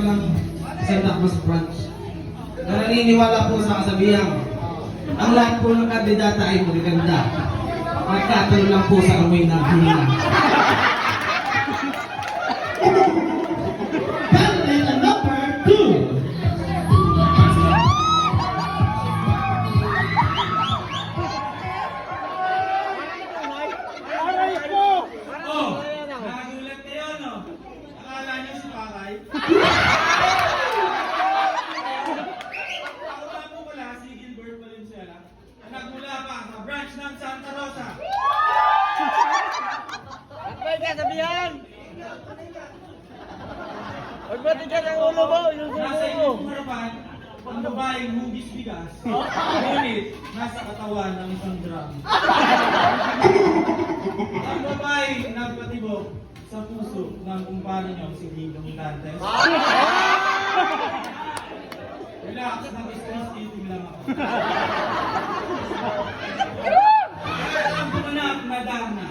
ng Santa Cruz Branch na naniniwala po sa kasabihan ang lahat po ng kandidata ay magaganda. Nagkatalo lang po sa amoy ng hina. Candidate number 2. Nagulat kayo, no? Akala niyo si Pakay? Ako nga po pala, si Gilbert Valenzuela. Nagmula pa sa branch ng Santa Rosa. At may kasabihan! Huwag matigas ang ulo mo! Yung Nasa ulo mo! inyong harapan, ang babaeng hugis bigas. Ngunit, nasa katawan ng isang drum. Ang babaeng nagpatibok sa puso ng kumpare niyo si Dingdong Dantes. Relax, nag-stress eating lang ako. Ang pumanak na Dana.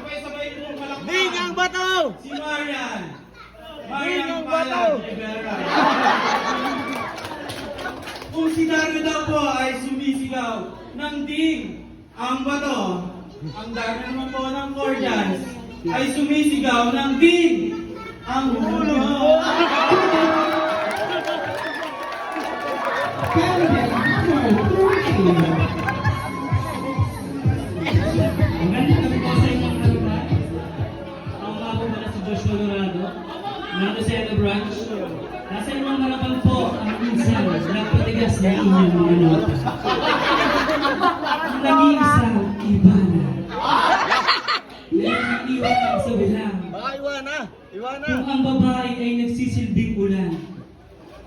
Sabay-sabay mo malakpak. Ding ang bato! Si Marian. Ding ang Marian bato! Pala Rivera. Kung si Dario daw po ay sumisigaw ng ding ang bato, ang Dario naman po ng Cordials ay sumisigaw ng ding ang ulo. Candidate number 3. Magandang gabi po sa inyong kalupan. Ako nga po pala si Josh Colorado, ng Lucena Branch. Nasa inyong harapan po ang minsan nagpatigas na inyong mga nota. Ang nag-iisang iba na. Naiiwan ang sabihan. Baka iwana! Iwana! Kung ang babae ay nagsisilbing ulan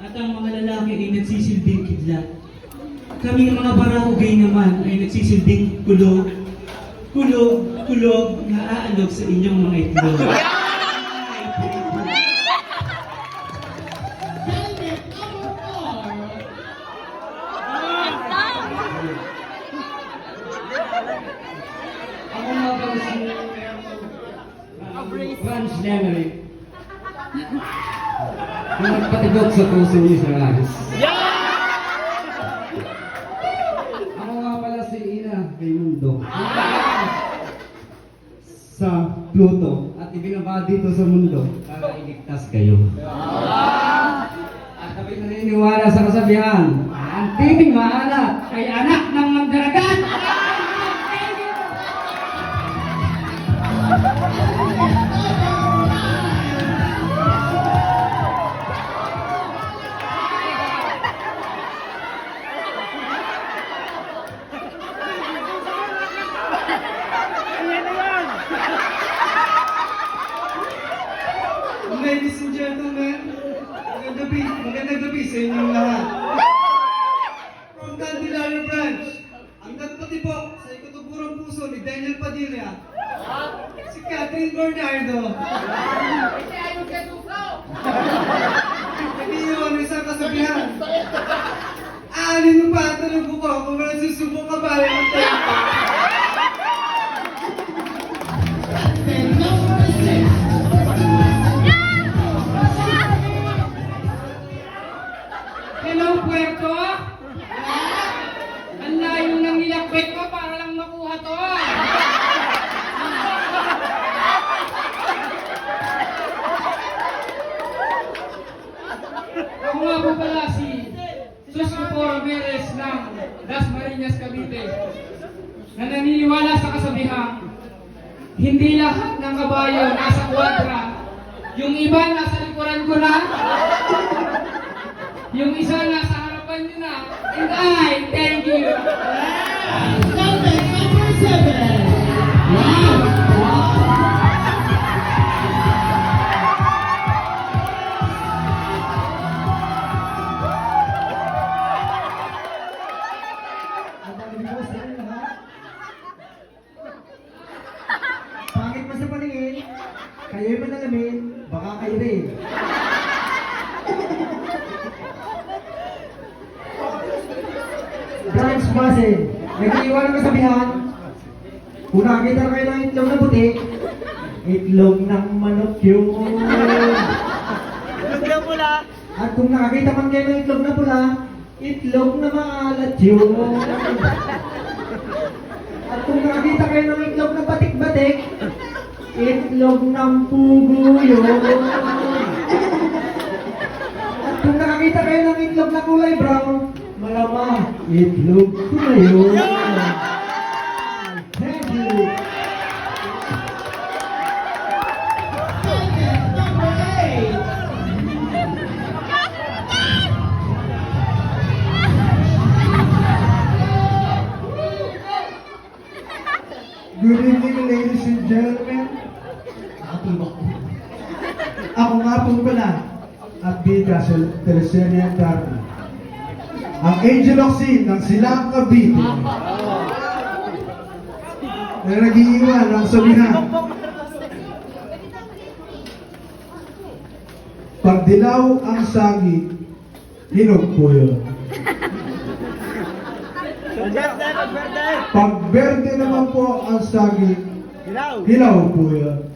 at ang mga lalaki ay nagsisilbing kidlat, kami mga barangay naman ay nagsisilbing kulog, kulog, kulog na aanog sa inyong mga itlog. Candidate number 4. Ako nga pala si Franz Lemery. Yung nagpatibok sa puso niyo sa langis. Ako nga pala si Ina Raimundo. Sa Pluto at ibinaba dito sa mundo para iligtas kayo. At kami naniniwala sa kasabihan, ang titing maanak ay anak ng magdaragat. Ladies and gentlemen, magandang gabi sa inyong lahat. From Candelario Branch, ang nagpatibok sa ikatuburang puso ni Daniel Padilla, si Catherine Bernardo. Nag-iiwan ng isang kasabihan. Aanin mo pa ang tulog ko kung walang susubok ka ba ang tempo. Hello, Puerto! Ang layo ng nilakbay ko para lang makuha to. Ako nga po pala si Susco Ramirez ng Dasmariñas, Cavite, na naniniwala sa kasabihang hindi lahat ng kabayo nasa kwadra. Yung iba nasa likuran ko na. Yung isa nasa harapan nyo na. And I thank you. Candidate number 7. Wow! Pangit pa sa paningin, kayo'y manalamin, baka kayo rin. Branch base, nag-iwan ng kasabihan, kung nakakita kayo ng itlog na puti, itlog ng manok yun. pula. At kung nakakita man kayo ng itlog na pula, itlog na maalat yun. At kung nakakita kayo ng itlog na batik-batik, itlog ng pugo yun. At kung nakakita kayo ng itlog na kulay brown, malamang itlog ko na yun. Thank you. Good evening, ladies and gentlemen. Ako nga po pala, at bida sa Teleserye Darby. Ang Angel Oxin ng Silang Cavite. Na nag-iiwan ng sabihan. Pag dilaw ang sagi, hinog po yun. Pagberde, pagberde. Pag berde naman po ang sagi, Hilaw. hilaw po yun.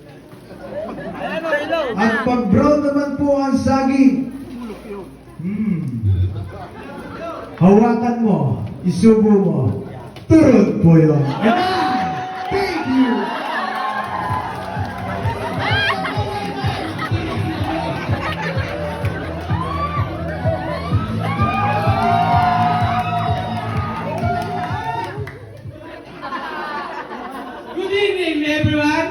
Ayan o, hilaw. At pag brown naman po ang sagi, hawakan mo, isubo mo, turod po yun. Thank you! Good evening, everyone!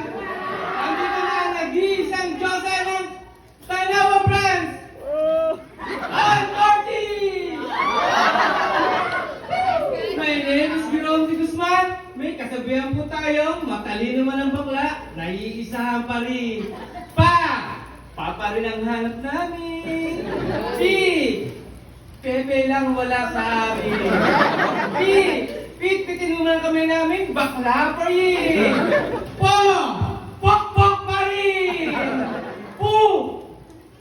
Andito na ang nag-iisang Jose ng Tanawa Brands! An Ortiz! My name is Jerome D. Guzman. May kasabihan po tayong matalino man ang bakla, naiisahan pa rin. Papa rin ang hanap namin. P! Pepe lang wala sa amin. P! Pitpitin mo lang kami namin, bakla pa rin. Pok pa rin.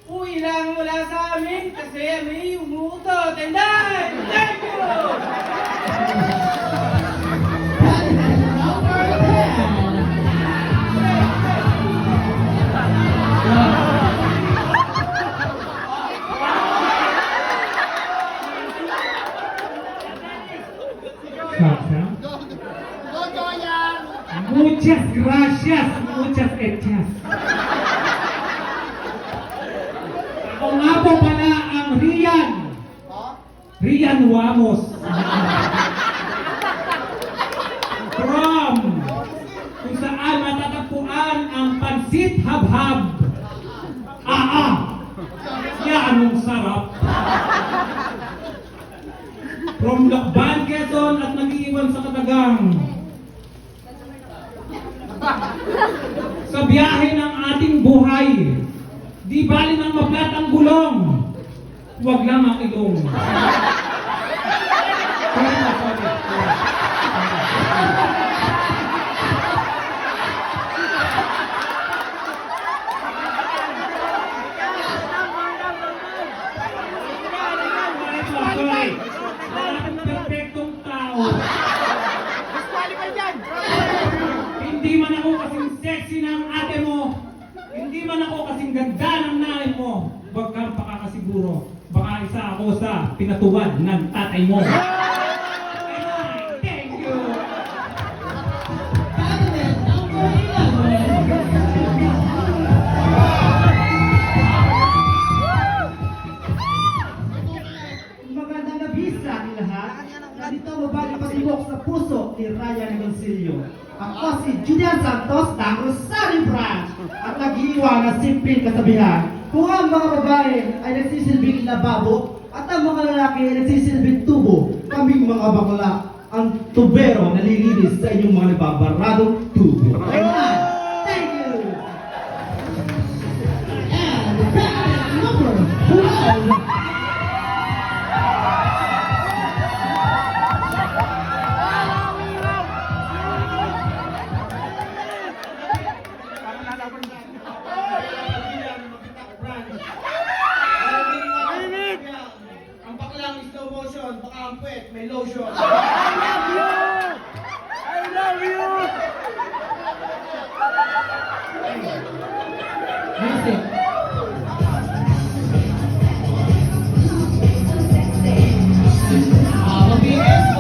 Puy lang wala sa amin kasi may umutot. And then, thank you! Muchas gracias, muchas gracias. Ako nga po pala ang Rian Wamos. From kung saan matatagpuan ang pansit habhab. Yan ang sarap. From Lokban, Quezon at nag-iwan sa Katagang. Sa biyahe ng ating buhay, di bali ng maplat ang gulong, huwag lang ang ilong. Perfectong tao. Hindi man ako kasing sexy ng ate mo. Hindi man ako kasing ganda ng nanay mo. Huwag kang pakakasiguro. Baka isa ako sa pinatuwad ng tatay mo. Thank you. Magandang gabi sa ating lahat. Nandito mabalik pasibok sa puso ni Ryan Gonzilio. Ako si Julian Santos ng Rosario Branch at nag-iwan ng simpleng kasabihan. Kung ang mga babae ay nagsisilbing lababo at ang mga lalaki ay nagsisilbing tubo, kaming mga bakla ang tubero na lilinis sa inyong mga nababaradong tubo. Thank you! And back number 12. Ang baklang slow motion, baka ang puwet, may lotion.